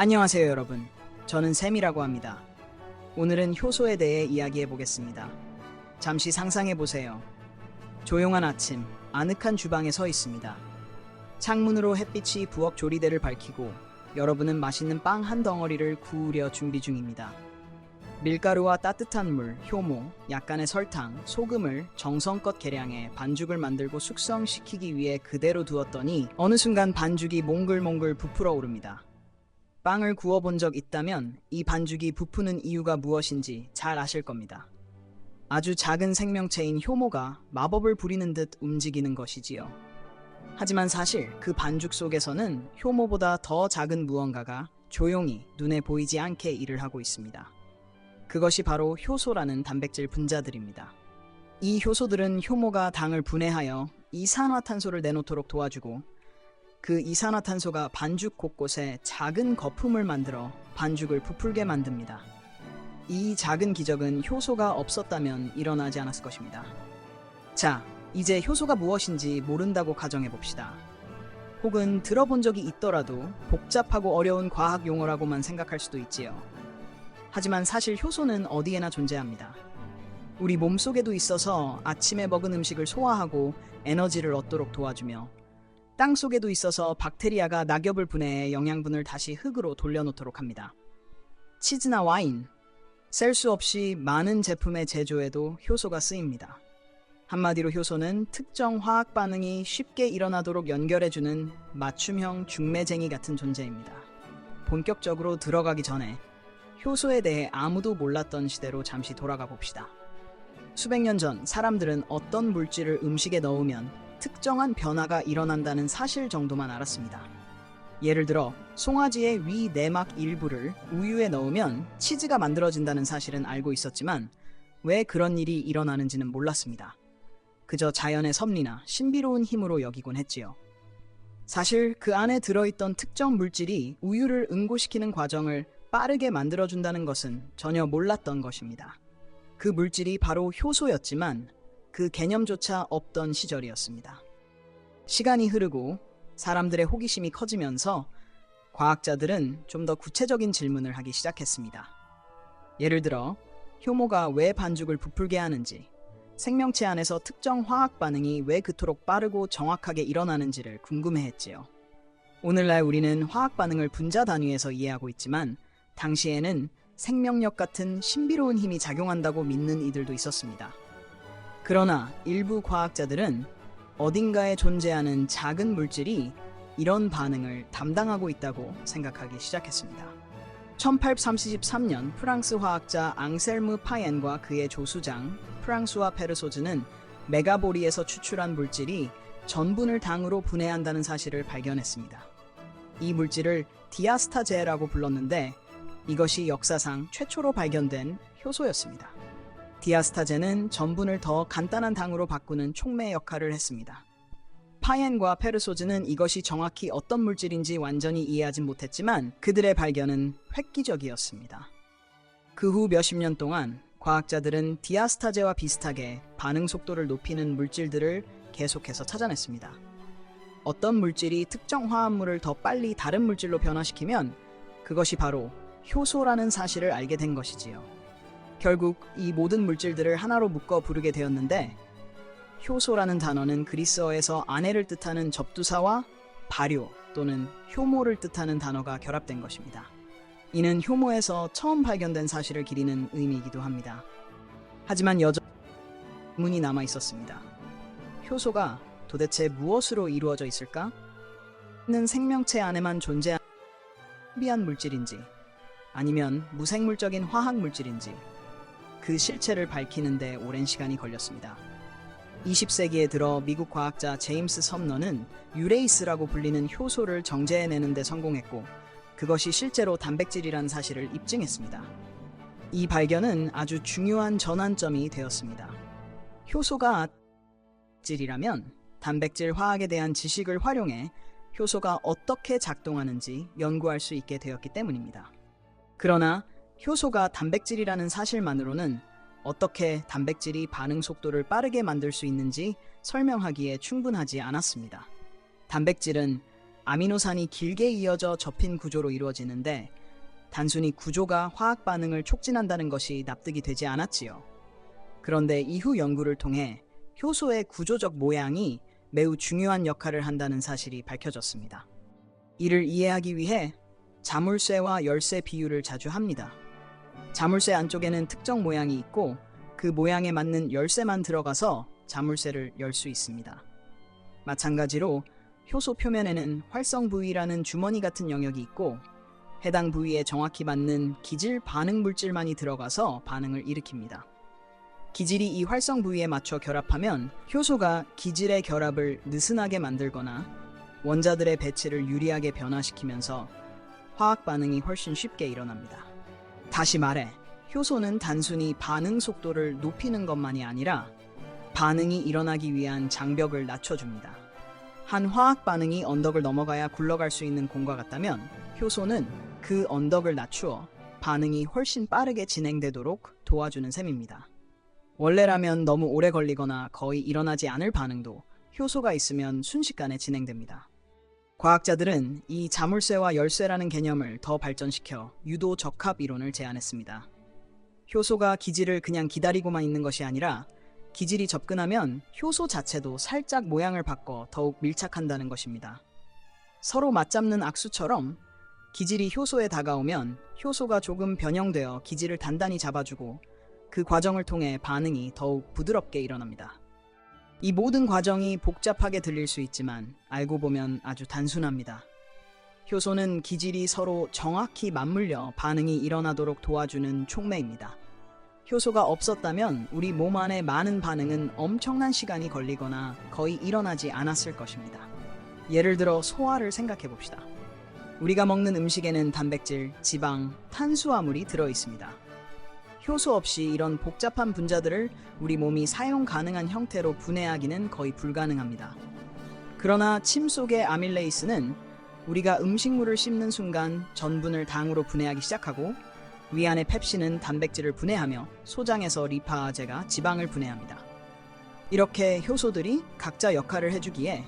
안녕하세요 여러분. 저는 샘이라고 합니다. 오늘은 효소에 대해 이야기해 보겠습니다. 잠시 상상해 보세요. 조용한 아침, 아늑한 주방에 서 있습니다. 창문으로 햇빛이 부엌 조리대를 밝히고 여러분은 맛있는 빵 한 덩어리를 구우려 준비 중입니다. 밀가루와 따뜻한 물, 효모, 약간의 설탕, 소금을 정성껏 계량해 반죽을 만들고 숙성시키기 위해 그대로 두었더니 어느 순간 반죽이 몽글몽글 부풀어 오릅니다. 빵을 구워본 적 있다면 이 반죽이 부푸는 이유가 무엇인지 잘 아실 겁니다. 아주 작은 생명체인 효모가 마법을 부리는 듯 움직이는 것이지요. 하지만 사실 그 반죽 속에서는 효모보다 더 작은 무언가가 조용히 눈에 보이지 않게 일을 하고 있습니다. 그것이 바로 효소라는 단백질 분자들입니다. 이 효소들은 효모가 당을 분해하여 이산화탄소를 내놓도록 도와주고 그 이산화탄소가 반죽 곳곳에 작은 거품을 만들어 반죽을 부풀게 만듭니다. 이 작은 기적은 효소가 없었다면 일어나지 않았을 것입니다. 자, 이제 효소가 무엇인지 모른다고 가정해 봅시다. 혹은 들어본 적이 있더라도 복잡하고 어려운 과학 용어라고만 생각할 수도 있지요. 하지만 사실 효소는 어디에나 존재합니다. 우리 몸속에도 있어서 아침에 먹은 음식을 소화하고 에너지를 얻도록 도와주며 땅 속에도 있어서 박테리아가 낙엽을 분해해 영양분을 다시 흙으로 돌려놓도록 합니다. 치즈나 와인, 셀 수 없이 많은 제품의 제조에도 효소가 쓰입니다. 한마디로 효소는 특정 화학 반응이 쉽게 일어나도록 연결해주는 맞춤형 중매쟁이 같은 존재입니다. 본격적으로 들어가기 전에 효소에 대해 아무도 몰랐던 시대로 잠시 돌아가 봅시다. 수백 년 전 사람들은 어떤 물질을 음식에 넣으면 특정한 변화가 일어난다는 사실 정도만 알았습니다. 예를 들어 송아지의 위 내막 일부를 우유에 넣으면 치즈가 만들어진다는 사실은 알고 있었지만 왜 그런 일이 일어나는지는 몰랐습니다. 그저 자연의 섭리나 신비로운 힘으로 여기곤 했지요. 사실 그 안에 들어있던 특정 물질이 우유를 응고시키는 과정을 빠르게 만들어준다는 것은 전혀 몰랐던 것입니다. 그 물질이 바로 효소였지만 그 개념조차 없던 시절이었습니다. 시간이 흐르고 사람들의 호기심이 커지면서 과학자들은 좀 더 구체적인 질문을 하기 시작했습니다. 예를 들어 효모가 왜 반죽을 부풀게 하는지, 생명체 안에서 특정 화학 반응이 왜 그토록 빠르고 정확하게 일어나는지를 궁금해했지요. 오늘날 우리는 화학 반응을 분자 단위에서 이해하고 있지만 당시에는 생명력 같은 신비로운 힘이 작용한다고 믿는 이들도 있었습니다. 그러나 일부 과학자들은 어딘가에 존재하는 작은 물질이 이런 반응을 담당하고 있다고 생각하기 시작했습니다. 1833년 프랑스 화학자 앙셀무 파옌과 그의 조수장 프랑수와 페르소즈는 메가보리에서 추출한 물질이 전분을 당으로 분해한다는 사실을 발견했습니다. 이 물질을 디아스타제라고 불렀는데 이것이 역사상 최초로 발견된 효소였습니다. 디아스타제는 전분을 더 간단한 당으로 바꾸는 촉매 역할을 했습니다. 파옌과 페르소즈는 이것이 정확히 어떤 물질인지 완전히 이해하진 못했지만 그들의 발견은 획기적이었습니다. 그 후 몇십 년 동안 과학자들은 디아스타제와 비슷하게 반응 속도를 높이는 물질들을 계속해서 찾아냈습니다. 어떤 물질이 특정 화합물을 더 빨리 다른 물질로 변화시키면 그것이 바로 효소라는 사실을 알게 된 것이지요. 결국 이 모든 물질들을 하나로 묶어 부르게 되었는데 효소라는 단어는 그리스어에서 아내를 뜻하는 접두사와 발효 또는 효모를 뜻하는 단어가 결합된 것입니다. 이는 효모에서 처음 발견된 사실을 기리는 의미이기도 합니다. 하지만 여전히 의문이 남아 있었습니다. 효소가 도대체 무엇으로 이루어져 있을까? 는 생명체 안에만 존재하는 신비한 물질인지 아니면 무생물적인 화학 물질인지 그 실체를 밝히는데 오랜 시간이 걸렸습니다. 20세기에 들어 미국 과학자 제임스 섬너는 유레이스라고 불리는 효소를 정제해내는 데 성공했고 그것이 실제로 단백질이라는 사실을 입증했습니다. 이 발견은 아주 중요한 전환점이 되었습니다. 효소가 단백질이라면 단백질 화학에 대한 지식을 활용해 효소가 어떻게 작동하는지 연구할 수 있게 되었기 때문입니다. 그러나 효소가 단백질이라는 사실만으로는 어떻게 단백질이 반응 속도를 빠르게 만들 수 있는지 설명하기에 충분하지 않았습니다. 단백질은 아미노산이 길게 이어져 접힌 구조로 이루어지는데 단순히 구조가 화학 반응을 촉진한다는 것이 납득이 되지 않았지요. 그런데 이후 연구를 통해 효소의 구조적 모양이 매우 중요한 역할을 한다는 사실이 밝혀졌습니다. 이를 이해하기 위해 자물쇠와 열쇠 비유를 자주 합니다. 자물쇠 안쪽에는 특정 모양이 있고 그 모양에 맞는 열쇠만 들어가서 자물쇠를 열 수 있습니다. 마찬가지로 효소 표면에는 활성 부위라는 주머니 같은 영역이 있고 해당 부위에 정확히 맞는 기질 반응 물질만이 들어가서 반응을 일으킵니다. 기질이 이 활성 부위에 맞춰 결합하면 효소가 기질의 결합을 느슨하게 만들거나 원자들의 배치를 유리하게 변화시키면서 화학 반응이 훨씬 쉽게 일어납니다. 다시 말해, 효소는 단순히 반응 속도를 높이는 것만이 아니라 반응이 일어나기 위한 장벽을 낮춰줍니다. 한 화학 반응이 언덕을 넘어가야 굴러갈 수 있는 공과 같다면 효소는 그 언덕을 낮추어 반응이 훨씬 빠르게 진행되도록 도와주는 셈입니다. 원래라면 너무 오래 걸리거나 거의 일어나지 않을 반응도 효소가 있으면 순식간에 진행됩니다. 과학자들은 이 자물쇠와 열쇠라는 개념을 더 발전시켜 유도 적합 이론을 제안했습니다. 효소가 기질을 그냥 기다리고만 있는 것이 아니라 기질이 접근하면 효소 자체도 살짝 모양을 바꿔 더욱 밀착한다는 것입니다. 서로 맞잡는 악수처럼 기질이 효소에 다가오면 효소가 조금 변형되어 기질을 단단히 잡아주고 그 과정을 통해 반응이 더욱 부드럽게 일어납니다. 이 모든 과정이 복잡하게 들릴 수 있지만 알고 보면 아주 단순합니다. 효소는 기질이 서로 정확히 맞물려 반응이 일어나도록 도와주는 촉매입니다. 효소가 없었다면 우리 몸 안의 많은 반응은 엄청난 시간이 걸리거나 거의 일어나지 않았을 것입니다. 예를 들어 소화를 생각해 봅시다. 우리가 먹는 음식에는 단백질, 지방, 탄수화물이 들어 있습니다. 효소 없이 이런 복잡한 분자들을 우리 몸이 사용 가능한 형태로 분해하기는 거의 불가능합니다. 그러나 침 속의 아밀레이스는 우리가 음식물을 씹는 순간 전분을 당으로 분해하기 시작하고 위 안의 펩신은 단백질을 분해하며 소장에서 리파아제가 지방을 분해합니다. 이렇게 효소들이 각자 역할을 해주기에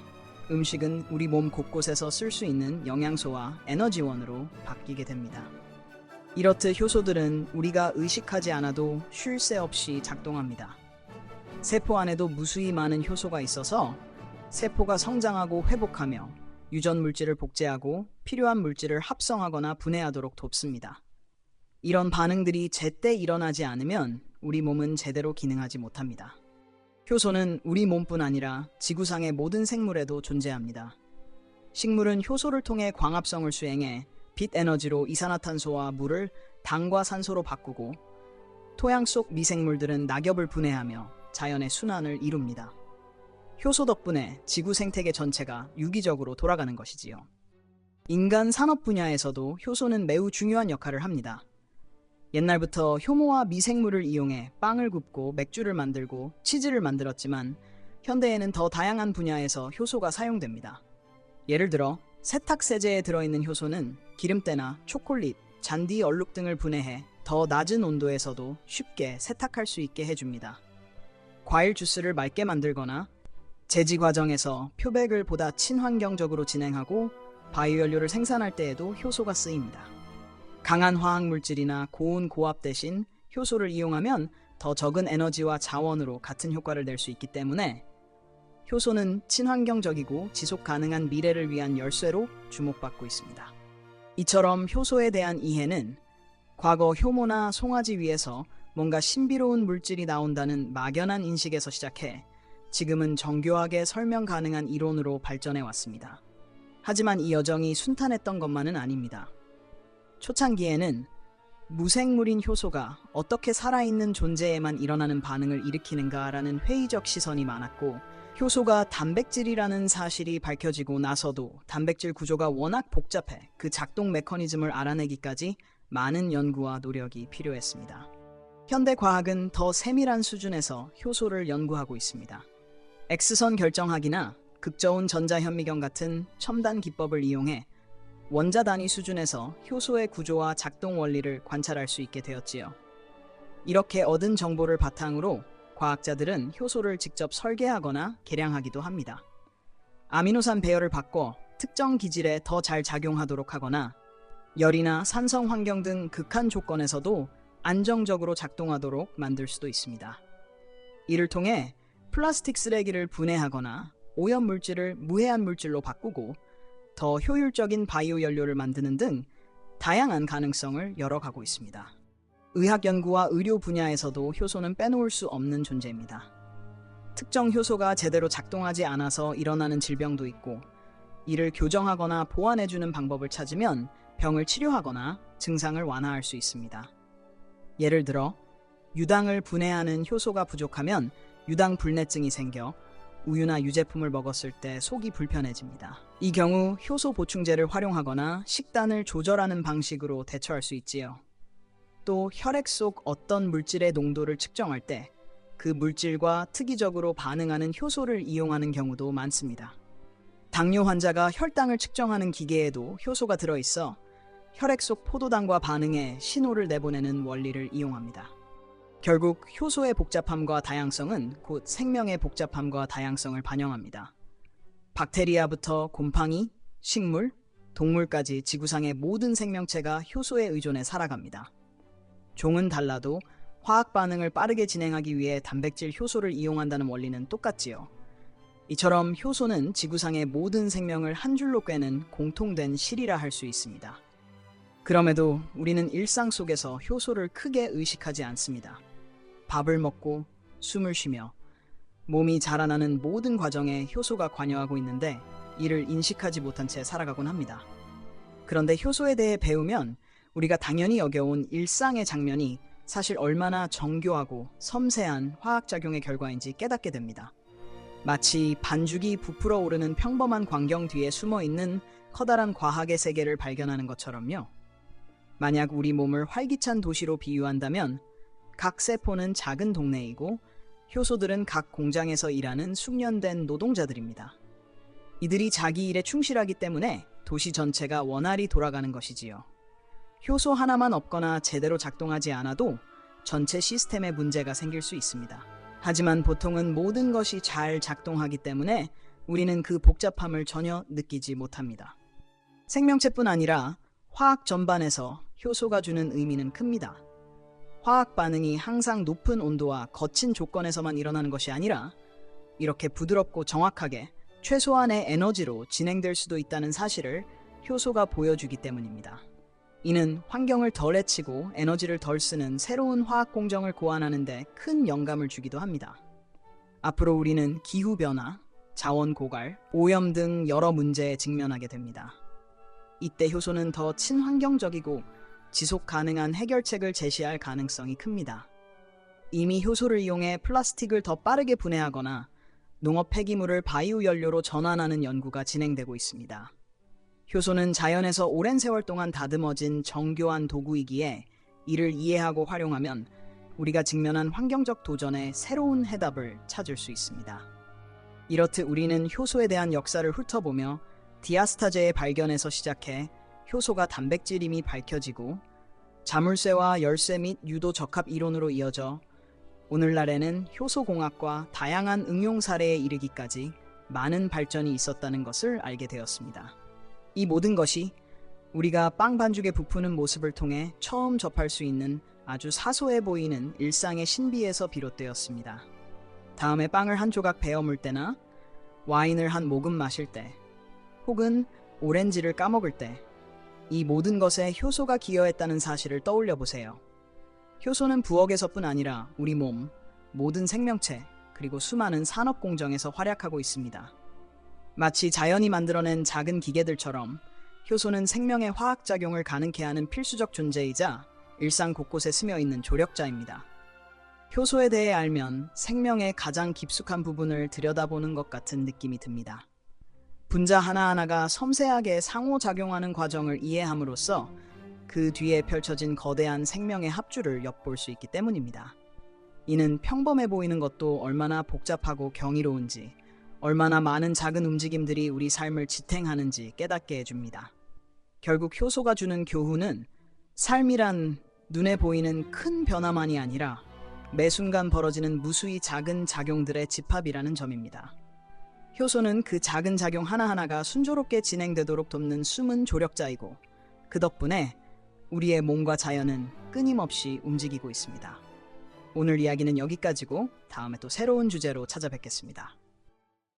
음식은 우리 몸 곳곳에서 쓸 수 있는 영양소와 에너지원으로 바뀌게 됩니다. 이렇듯 효소들은 우리가 의식하지 않아도 쉴 새 없이 작동합니다. 세포 안에도 무수히 많은 효소가 있어서 세포가 성장하고 회복하며 유전 물질을 복제하고 필요한 물질을 합성하거나 분해하도록 돕습니다. 이런 반응들이 제때 일어나지 않으면 우리 몸은 제대로 기능하지 못합니다. 효소는 우리 몸뿐 아니라 지구상의 모든 생물에도 존재합니다. 식물은 효소를 통해 광합성을 수행해 빛 에너지로 이산화탄소와 물을 당과 산소로 바꾸고 토양 속 미생물들은 낙엽을 분해하며 자연의 순환을 이룹니다. 효소 덕분에 지구 생태계 전체가 유기적으로 돌아가는 것이지요. 인간 산업 분야에서도 효소는 매우 중요한 역할을 합니다. 옛날부터 효모와 미생물을 이용해 빵을 굽고 맥주를 만들고 치즈를 만들었지만 현대에는 더 다양한 분야에서 효소가 사용됩니다. 예를 들어 세탁세제에 들어있는 효소는 기름때나 초콜릿, 잔디 얼룩 등을 분해해 더 낮은 온도에서도 쉽게 세탁할 수 있게 해줍니다. 과일 주스를 맑게 만들거나 제지 과정에서 표백을 보다 친환경적으로 진행하고 바이오 연료를 생산할 때에도 효소가 쓰입니다. 강한 화학 물질이나 고온 고압 대신 효소를 이용하면 더 적은 에너지와 자원으로 같은 효과를 낼 수 있기 때문에 효소는 친환경적이고 지속 가능한 미래를 위한 열쇠로 주목받고 있습니다. 이처럼 효소에 대한 이해는 과거 효모나 송아지 위에서 뭔가 신비로운 물질이 나온다는 막연한 인식에서 시작해 지금은 정교하게 설명 가능한 이론으로 발전해 왔습니다. 하지만 이 여정이 순탄했던 것만은 아닙니다. 초창기에는 무생물인 효소가 어떻게 살아있는 존재에만 일어나는 반응을 일으키는가라는 회의적 시선이 많았고 효소가 단백질이라는 사실이 밝혀지고 나서도 단백질 구조가 워낙 복잡해 그 작동 메커니즘을 알아내기까지 많은 연구와 노력이 필요했습니다. 현대 과학은 더 세밀한 수준에서 효소를 연구하고 있습니다. X선 결정학이나 극저온 전자현미경 같은 첨단 기법을 이용해 원자 단위 수준에서 효소의 구조와 작동 원리를 관찰할 수 있게 되었지요. 이렇게 얻은 정보를 바탕으로 과학자들은 효소를 직접 설계하거나 개량하기도 합니다. 아미노산 배열을 바꿔 특정 기질에 더 잘 작용하도록 하거나 열이나 산성 환경 등 극한 조건에서도 안정적으로 작동하도록 만들 수도 있습니다. 이를 통해 플라스틱 쓰레기를 분해하거나 오염 물질을 무해한 물질로 바꾸고 더 효율적인 바이오 연료를 만드는 등 다양한 가능성을 열어가고 있습니다. 의학 연구와 의료 분야에서도 효소는 빼놓을 수 없는 존재입니다. 특정 효소가 제대로 작동하지 않아서 일어나는 질병도 있고, 이를 교정하거나 보완해주는 방법을 찾으면 병을 치료하거나 증상을 완화할 수 있습니다. 예를 들어 유당을 분해하는 효소가 부족하면 유당 불내증이 생겨 우유나 유제품을 먹었을 때 속이 불편해집니다. 이 경우 효소 보충제를 활용하거나 식단을 조절하는 방식으로 대처할 수 있지요. 또 혈액 속 어떤 물질의 농도를 측정할 때 그 물질과 특이적으로 반응하는 효소를 이용하는 경우도 많습니다. 당뇨 환자가 혈당을 측정하는 기계에도 효소가 들어있어 혈액 속 포도당과 반응해 신호를 내보내는 원리를 이용합니다. 결국 효소의 복잡함과 다양성은 곧 생명의 복잡함과 다양성을 반영합니다. 박테리아부터 곰팡이, 식물, 동물까지 지구상의 모든 생명체가 효소에 의존해 살아갑니다. 종은 달라도 화학 반응을 빠르게 진행하기 위해 단백질 효소를 이용한다는 원리는 똑같지요. 이처럼 효소는 지구상의 모든 생명을 한 줄로 꿰는 공통된 실이라 할 수 있습니다. 그럼에도 우리는 일상 속에서 효소를 크게 의식하지 않습니다. 밥을 먹고 숨을 쉬며 몸이 자라나는 모든 과정에 효소가 관여하고 있는데 이를 인식하지 못한 채 살아가곤 합니다. 그런데 효소에 대해 배우면 우리가 당연히 여겨온 일상의 장면이 사실 얼마나 정교하고 섬세한 화학작용의 결과인지 깨닫게 됩니다. 마치 반죽이 부풀어 오르는 평범한 광경 뒤에 숨어있는 커다란 과학의 세계를 발견하는 것처럼요. 만약 우리 몸을 활기찬 도시로 비유한다면 각 세포는 작은 동네이고 효소들은 각 공장에서 일하는 숙련된 노동자들입니다. 이들이 자기 일에 충실하기 때문에 도시 전체가 원활히 돌아가는 것이지요. 효소 하나만 없거나 제대로 작동하지 않아도 전체 시스템에 문제가 생길 수 있습니다. 하지만 보통은 모든 것이 잘 작동하기 때문에 우리는 그 복잡함을 전혀 느끼지 못합니다. 생명체뿐 아니라 화학 전반에서 효소가 주는 의미는 큽니다. 화학 반응이 항상 높은 온도와 거친 조건에서만 일어나는 것이 아니라 이렇게 부드럽고 정확하게 최소한의 에너지로 진행될 수도 있다는 사실을 효소가 보여주기 때문입니다. 이는 환경을 덜 해치고 에너지를 덜 쓰는 새로운 화학 공정을 고안하는 데 큰 영감을 주기도 합니다. 앞으로 우리는 기후변화, 자원 고갈, 오염 등 여러 문제에 직면하게 됩니다. 이때 효소는 더 친환경적이고 지속 가능한 해결책을 제시할 가능성이 큽니다. 이미 효소를 이용해 플라스틱을 더 빠르게 분해하거나 농업 폐기물을 바이오 연료로 전환하는 연구가 진행되고 있습니다. 효소는 자연에서 오랜 세월 동안 다듬어진 정교한 도구이기에 이를 이해하고 활용하면 우리가 직면한 환경적 도전에 새로운 해답을 찾을 수 있습니다. 이렇듯 우리는 효소에 대한 역사를 훑어보며 디아스타제의 발견에서 시작해 효소가 단백질임이 밝혀지고 자물쇠와 열쇠 및 유도 적합 이론으로 이어져 오늘날에는 효소공학과 다양한 응용 사례에 이르기까지 많은 발전이 있었다는 것을 알게 되었습니다. 이 모든 것이 우리가 빵 반죽에 부푸는 모습을 통해 처음 접할 수 있는 아주 사소해 보이는 일상의 신비에서 비롯되었습니다. 다음에 빵을 한 조각 베어 물 때나 와인을 한 모금 마실 때 혹은 오렌지를 까먹을 때 이 모든 것에 효소가 기여했다는 사실을 떠올려 보세요. 효소는 부엌에서뿐 아니라 우리 몸, 모든 생명체, 그리고 수많은 산업 공정에서 활약하고 있습니다. 마치 자연이 만들어낸 작은 기계들처럼 효소는 생명의 화학작용을 가능케 하는 필수적 존재이자 일상 곳곳에 스며 있는 조력자입니다. 효소에 대해 알면 생명의 가장 깊숙한 부분을 들여다보는 것 같은 느낌이 듭니다. 분자 하나하나가 섬세하게 상호작용하는 과정을 이해함으로써 그 뒤에 펼쳐진 거대한 생명의 합주를 엿볼 수 있기 때문입니다. 이는 평범해 보이는 것도 얼마나 복잡하고 경이로운지, 얼마나 많은 작은 움직임들이 우리 삶을 지탱하는지 깨닫게 해줍니다. 결국 효소가 주는 교훈은 삶이란 눈에 보이는 큰 변화만이 아니라 매 순간 벌어지는 무수히 작은 작용들의 집합이라는 점입니다. 효소는 그 작은 작용 하나하나가 순조롭게 진행되도록 돕는 숨은 조력자이고, 그 덕분에 우리의 몸과 자연은 끊임없이 움직이고 있습니다. 오늘 이야기는 여기까지고 다음에 또 새로운 주제로 찾아뵙겠습니다.